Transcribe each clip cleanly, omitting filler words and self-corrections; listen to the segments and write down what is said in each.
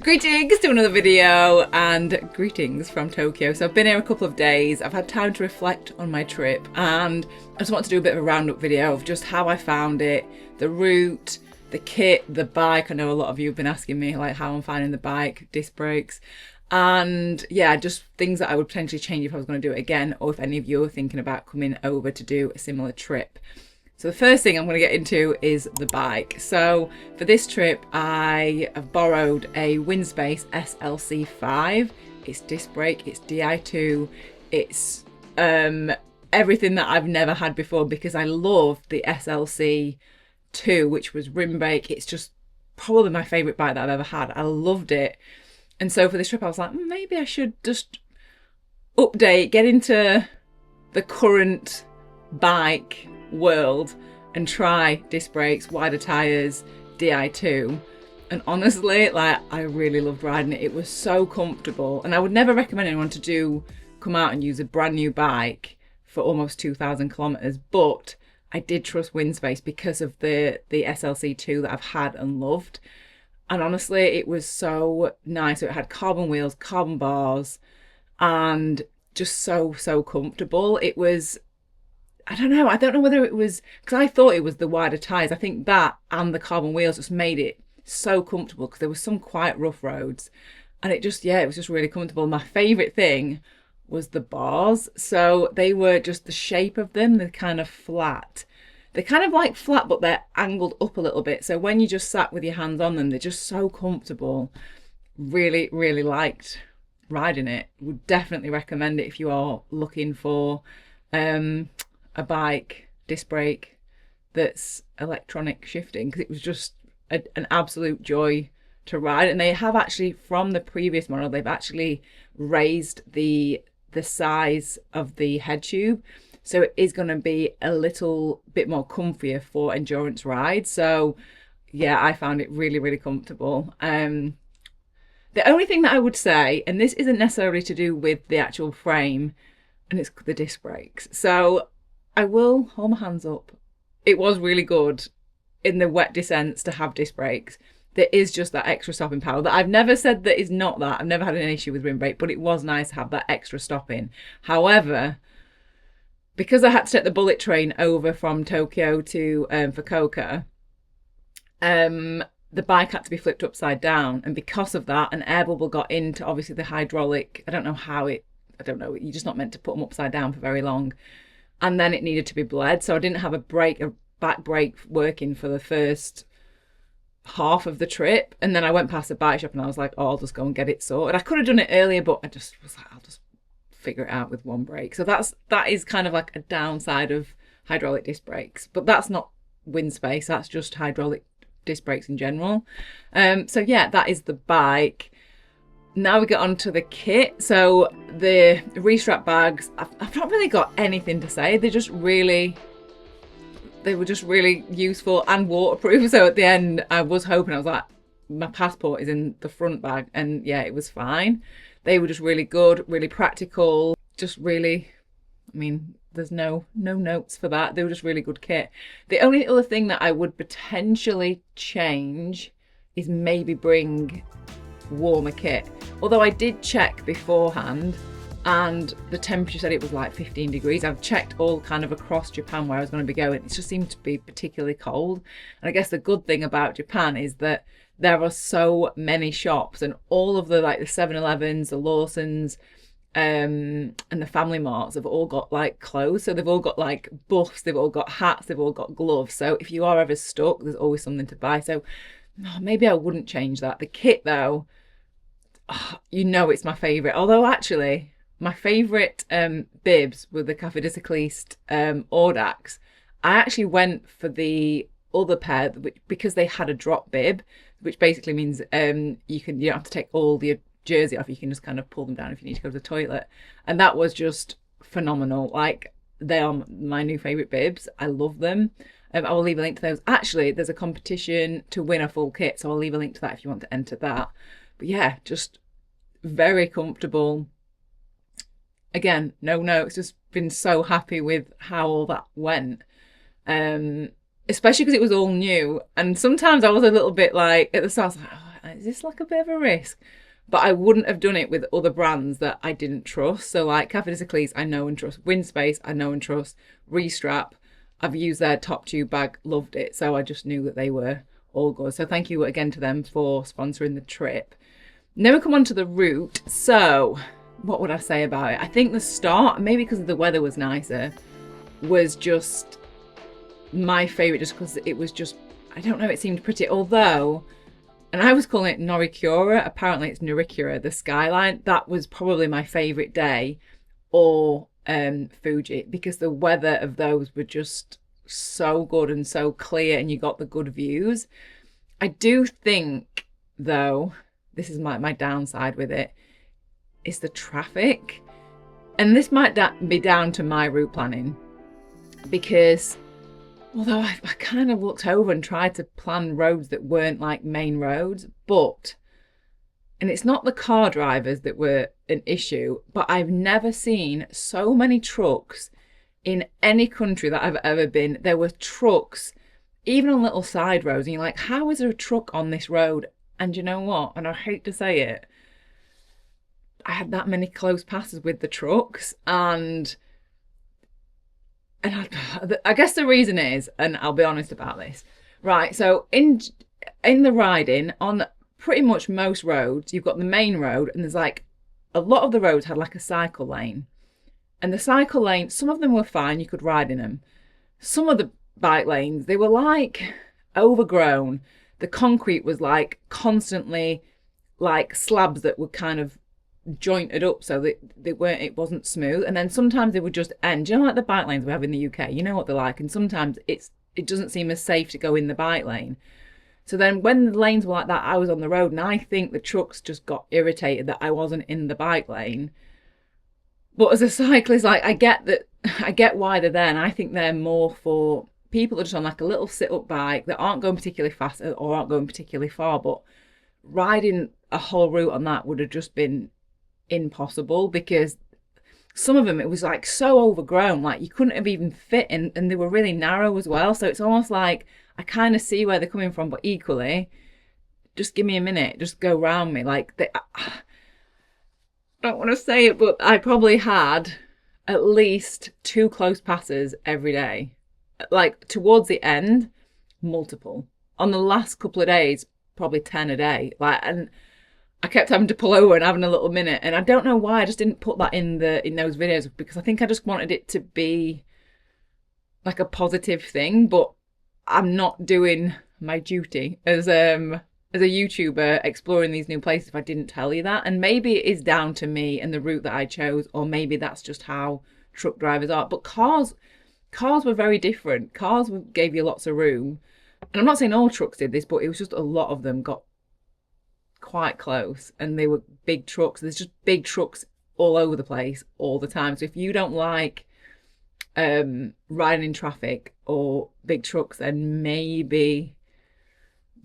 Greetings to another video and greetings from Tokyo. So I've been here a couple of days, I've had time to reflect on my trip and I just want to do a bit of a roundup video of just how I found it, the route, the kit, the bike. I know a lot of you have been asking me like how I'm finding the bike, disc brakes, and yeah, just things that I would potentially change if I was going to do it again, or if any of you are thinking about coming over to do a similar trip. So the first thing I'm going to get into is the bike. So for this trip, I have borrowed a Winspace SLC5. It's disc brake, it's Di2, it's everything that I've never had before because I love the SLC2, which was rim brake. It's just probably my favourite bike that I've ever had. I loved it. And so for this trip, I was like, maybe I should just update, get into the current bike world and try disc brakes, wider tyres, Di2. And honestly, like, I really loved riding it. It was so comfortable, and I would never recommend anyone to come out and use a brand new bike for almost 2,000 kilometers, but I did trust Winspace because of the SLC2 that I've had and loved. And honestly, it was so nice. So it had carbon wheels, carbon bars, and just so comfortable. It was, I don't know whether it was, because I thought it was the wider tyres. I think that and the carbon wheels just made it so comfortable because there were some quite rough roads. And it just, yeah, it was just really comfortable. My favourite thing was the bars. So they were just the shape of them, they're kind of flat. They're kind of like flat, but they're angled up a little bit. So when you just sat with your hands on them, they're just so comfortable. Really, really liked riding it. Would definitely recommend it if you are looking for a bike, disc brake that's electronic shifting, because it was just an absolute joy to ride. And they have actually, from the previous model, they've actually raised the size of the head tube, so it is going to be a little bit more comfier for endurance rides. So yeah, I found it really comfortable. The only thing that I would say, and this isn't necessarily to do with the actual frame, and it's the disc brakes. So I will hold my hands up. It was really good in the wet descents to have disc brakes. There is just that extra stopping power that I've never said that is not that. I've never had an issue with rim brake, but it was nice to have that extra stopping. However, because I had to take the bullet train over from Tokyo to Fukuoka, the bike had to be flipped upside down. And because of that, an air bubble got into obviously the hydraulic. I don't know, you're just not meant to put them upside down for very long. And then it needed to be bled. So I didn't have a back brake working for the first half of the trip. And then I went past the bike shop and I was like, oh, I'll just go and get it sorted. I could have done it earlier, but I just was like, I'll just figure it out with one brake. So that is kind of like a downside of hydraulic disc brakes. But that's not Winspace, that's just hydraulic disc brakes in general. So yeah, that is the bike. Now we get on to the kit. So the Restrap bags, I've not really got anything to say. They were just really useful and waterproof. So at the end, I was like, my passport is in the front bag, and yeah, it was fine. They were just really good, really practical, just really, I mean, there's no notes for that. They were just really good kit. The only other thing that I would potentially change is maybe bring warmer kit. Although I did check beforehand and the temperature said it was like 15 degrees. I've checked all kind of across Japan where I was going to be going. It just seemed to be particularly cold. And I guess the good thing about Japan is that there are so many shops, and all of the 7-Elevens, the Lawsons, and the Family Marts have all got like clothes. So they've all got like buffs, they've all got hats, they've all got gloves. So if you are ever stuck, there's always something to buy. So maybe I wouldn't change that. The kit though, it's my favourite. Although actually, my favourite bibs were the Cafe de Cycliste Audax. I actually went for the other pair because they had a drop bib, which basically means you don't have to take all the jersey off. You can just kind of pull them down if you need to go to the toilet. And that was just phenomenal. Like, they are my new favourite bibs. I love them. I will leave a link to those. Actually, there's a competition to win a full kit, so I'll leave a link to that if you want to enter that. But yeah, just very comfortable. Again, no notes, just been so happy with how all that went. Especially because it was all new. And sometimes I was a little bit like, at the start, I was like, oh, is this like a bit of a risk? But I wouldn't have done it with other brands that I didn't trust. So like Cafe de Cycliste, I know and trust. Winspace, I know and trust. Restrap, I've used their top tube bag, loved it. So I just knew that they were all good. So thank you again to them for sponsoring the trip. Now we come on to the route. So what would I say about it? I think the start, maybe because the weather was nicer, was just my favourite, just because it was just, I don't know, it seemed pretty. Although, and I was calling it Noricura, apparently it's Noricura, the skyline. That was probably my favourite day, or Fuji, because the weather of those were just so good and so clear, and you got the good views. I do think, though, this is my downside with it, is the traffic. And this might be down to my route planning, because although I kind of looked over and tried to plan roads that weren't like main roads, and it's not the car drivers that were an issue, but I've never seen so many trucks in any country that I've ever been. There were trucks, even on little side roads, and you're like, how is there a truck on this road? And you know what? And I hate to say it, I had that many close passes with the trucks, and I guess the reason is, and I'll be honest about this, right? So in the riding on pretty much most roads, you've got the main road, and there's like a lot of the roads had like a cycle lane, and the cycle lane, some of them were fine, you could ride in them. Some of the bike lanes, they were like overgrown. The concrete was like constantly like slabs that were kind of jointed up so that it wasn't smooth, and then sometimes they would just end, you know, like the bike lanes we have in the UK, you know what they're like, and sometimes it doesn't seem as safe to go in the bike lane. So then when the lanes were like that, I was on the road, and I think the trucks just got irritated that I wasn't in the bike lane. But as a cyclist, like, I get why they're there, and I think they're more for people that are just on like a little sit-up bike that aren't going particularly fast or aren't going particularly far. But riding a whole route on that would have just been impossible, because some of them, it was like so overgrown, like you couldn't have even fit in, and they were really narrow as well. So it's almost like I kind of see where they're coming from, but equally, just give me a minute, just go round me. Like, I don't want to say it, but I probably had at least 2 close passes every day. Like towards the end, multiple. On the last couple of days, probably 10 a day. Like, and I kept having to pull over and having a little minute, and I don't know why I just didn't put that in those videos, because I think I just wanted it to be like a positive thing. But I'm not doing my duty as a YouTuber exploring these new places if I didn't tell you that. And maybe it is down to me and the route that I chose, or maybe that's just how truck drivers are. But cars were very different. Cars gave you lots of room, and I'm not saying all trucks did this, but it was just a lot of them got quite close, and they were big trucks. There's just big trucks all over the place all the time. So if you don't like riding in traffic or big trucks, then maybe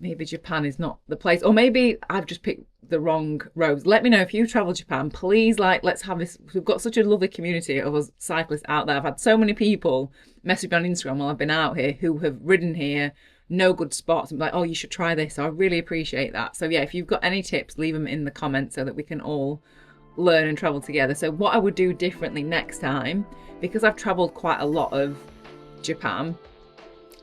Japan is not the place, or maybe I've just picked the wrong roads. Let me know if you travel Japan, please. Like, let's have this. We've got such a lovely community of us cyclists out there. I've had so many people message me on Instagram while I've been out here who have ridden here, know good spots, and be like, oh, you should try this. So I really appreciate that. So yeah, if you've got any tips, leave them in the comments so that we can all learn and travel together. So what I would do differently next time, because I've traveled quite a lot of Japan,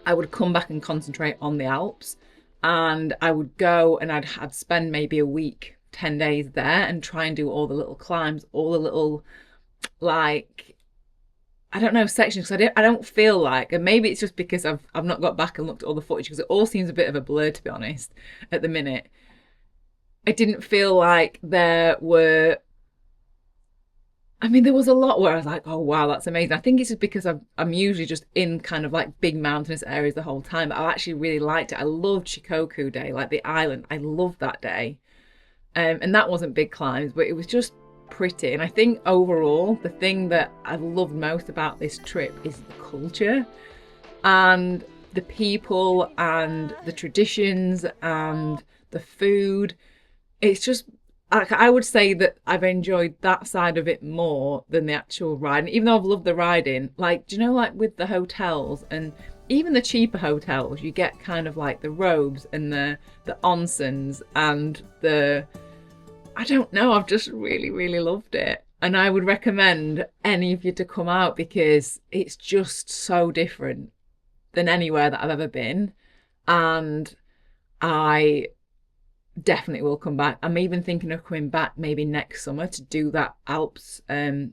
I would come back and concentrate on the Alps, and I would go and I'd spend maybe a week, 10 days there, and try and do all the little climbs, all the little, like, I don't know, sections, because I don't feel like, and maybe it's just because I've not got back and looked at all the footage, because it all seems a bit of a blur, to be honest, at the minute. I didn't feel like there was a lot where I was like, oh wow, that's amazing. I think it's just because I'm usually just in kind of like big mountainous areas the whole time. But I actually really liked it. I loved Shikoku Day, like the island. I loved that day. And that wasn't big climbs, but it was just pretty. And I think overall, the thing that I've loved most about this trip is the culture and the people and the traditions and the food. It's just, I would say that I've enjoyed that side of it more than the actual riding, even though I've loved the riding. Like, do you know, like with the hotels, and even the cheaper hotels, you get kind of like the robes and the onsens and the, I don't know, I've just really, really loved it. And I would recommend any of you to come out because it's just so different than anywhere that I've ever been. And I definitely will come back. I'm even thinking of coming back maybe next summer to do that Alps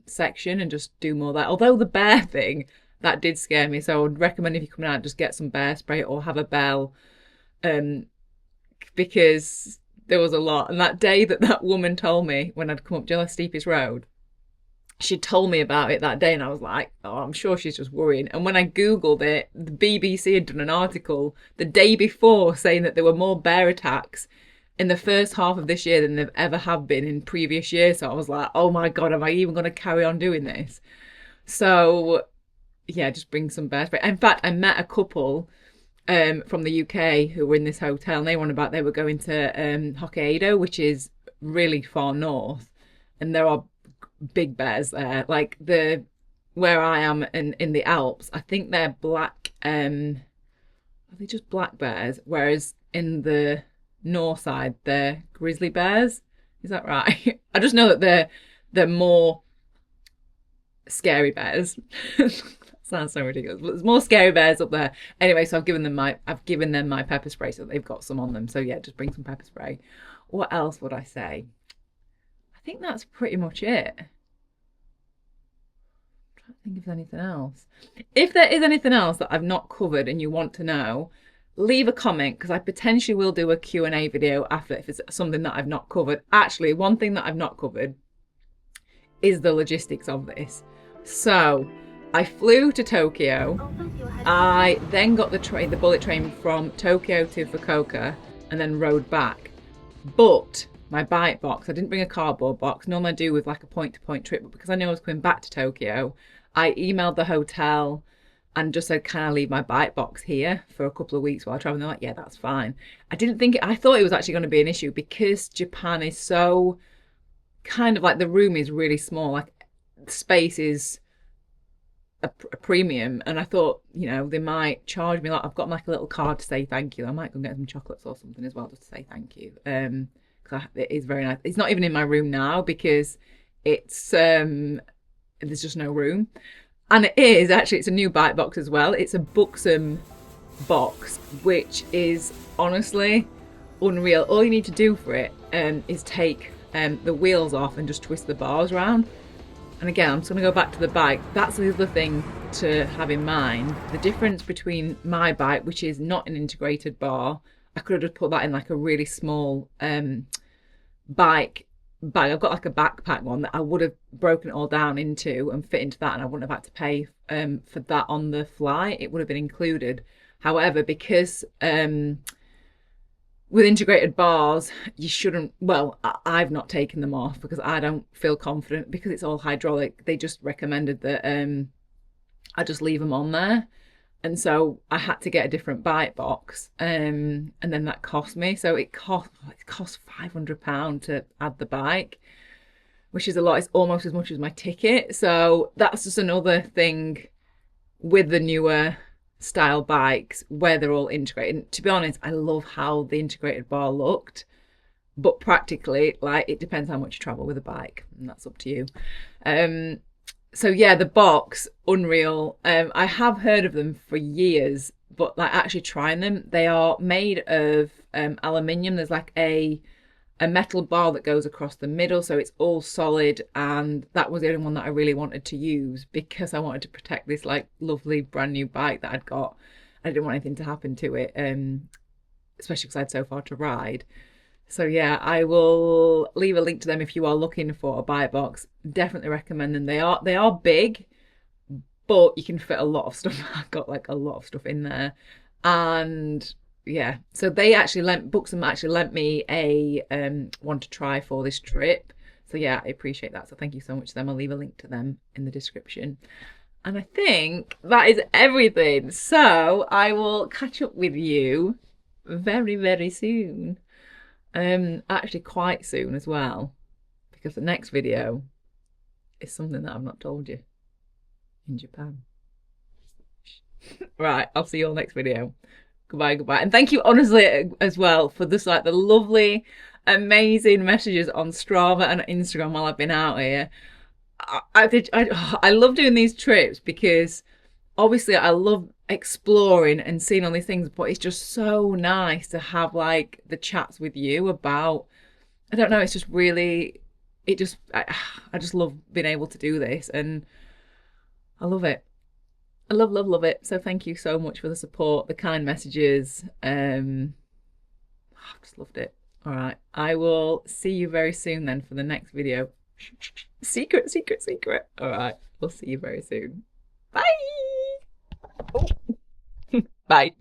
section and just do more of that. Although the bear thing, that did scare me. So I would recommend if you're coming out, just get some bear spray or have a bell, because there was a lot. And that day that woman told me when I'd come up the steepest road, she told me about it that day, and I was like, oh, I'm sure she's just worrying. And when I Googled it, the BBC had done an article the day before saying that there were more bear attacks in the first half of this year than there ever have been in previous years. So I was like, oh my God, am I even going to carry on doing this? So yeah, just bring some bear spray. In fact, I met a couple from the UK who were in this hotel, and they were on about they were going to Hokkaido, which is really far north, and there are big bears there. Like where I am in the Alps, I think they're black. Are they just black bears? Whereas in the north side, they're grizzly bears. Is that right? I just know that they're more scary bears. Sounds so ridiculous, but there's more scary bears up there. Anyway, so I've given them my pepper spray, so they've got some on them. So yeah, just bring some pepper spray. What else would I say? I think that's pretty much it. I'm trying to think if there's anything else. If there is anything else that I've not covered and you want to know, leave a comment, because I potentially will do a Q&A video after if it's something that I've not covered. Actually, one thing that I've not covered is the logistics of this. So I flew to Tokyo. I then got the bullet train from Tokyo to Fukuoka and then rode back. But my bike box, I didn't bring a cardboard box. Normally I do with like a point-to-point trip, but because I knew I was coming back to Tokyo, I emailed the hotel and just said, can I leave my bike box here for a couple of weeks while I travel? And they're like, yeah, that's fine. I thought it was actually going to be an issue because Japan is so kind of like, the room is really small. Like, space is a premium, and I thought, they might charge me. Like, I've got like a little card to say thank you. I might go get some chocolates or something as well just to say thank you. Because it is very nice. It's not even in my room now because it's there's just no room. And it's a new bike box as well. It's a Buxom box, which is honestly unreal. All you need to do for it is take the wheels off and just twist the bars around. And again, I'm just going to go back to the bike. That's the other thing to have in mind. The difference between my bike, which is not an integrated bar, I could have just put that in like a really small bike bag. I've got like a backpack one that I would have broken it all down into and fit into that, and I wouldn't have had to pay for that on the fly. It would have been included. However, because with integrated bars, you shouldn't, well, I've not taken them off because I don't feel confident because it's all hydraulic. They just recommended that I just leave them on there. And so I had to get a different bike box, and then that cost me. So it cost £500 to add the bike, which is a lot. It's almost as much as my ticket. So that's just another thing with the newer style bikes where they're all integrated. And to be honest, I love how the integrated bar looked, but practically, like, it depends how much you travel with a bike, and that's up to you. So yeah, the box, unreal. I have heard of them for years, but like actually trying them, they are made of aluminium. There's like a metal bar that goes across the middle, so it's all solid, and that was the only one that I really wanted to use because I wanted to protect this like lovely brand new bike that I'd got. I didn't want anything to happen to it, especially because I had so far to ride. So yeah, I will leave a link to them if you are looking for a bike box. Definitely recommend them. They are big, but you can fit a lot of stuff. I've got like a lot of stuff in there, and yeah. So Buxom actually lent me a one to try for this trip. So yeah, I appreciate that. So thank you so much to them. I'll leave a link to them in the description. And I think that is everything. So I will catch up with you very, very soon. Actually quite soon as well, because the next video is something that I've not told you in Japan. Right, I'll see you all next video. Goodbye, goodbye. And thank you honestly as well for this like the lovely, amazing messages on Strava and Instagram while I've been out here. I love doing these trips because obviously I love exploring and seeing all these things, but it's just so nice to have like the chats with you about, I don't know, it's just really, I just love being able to do this and I love it. I love it. So thank you so much for the support, the kind messages. I've just loved it. All right. I will see you very soon then for the next video. Secret, secret, secret. All right. We'll see you very soon. Bye. Oh. Bye.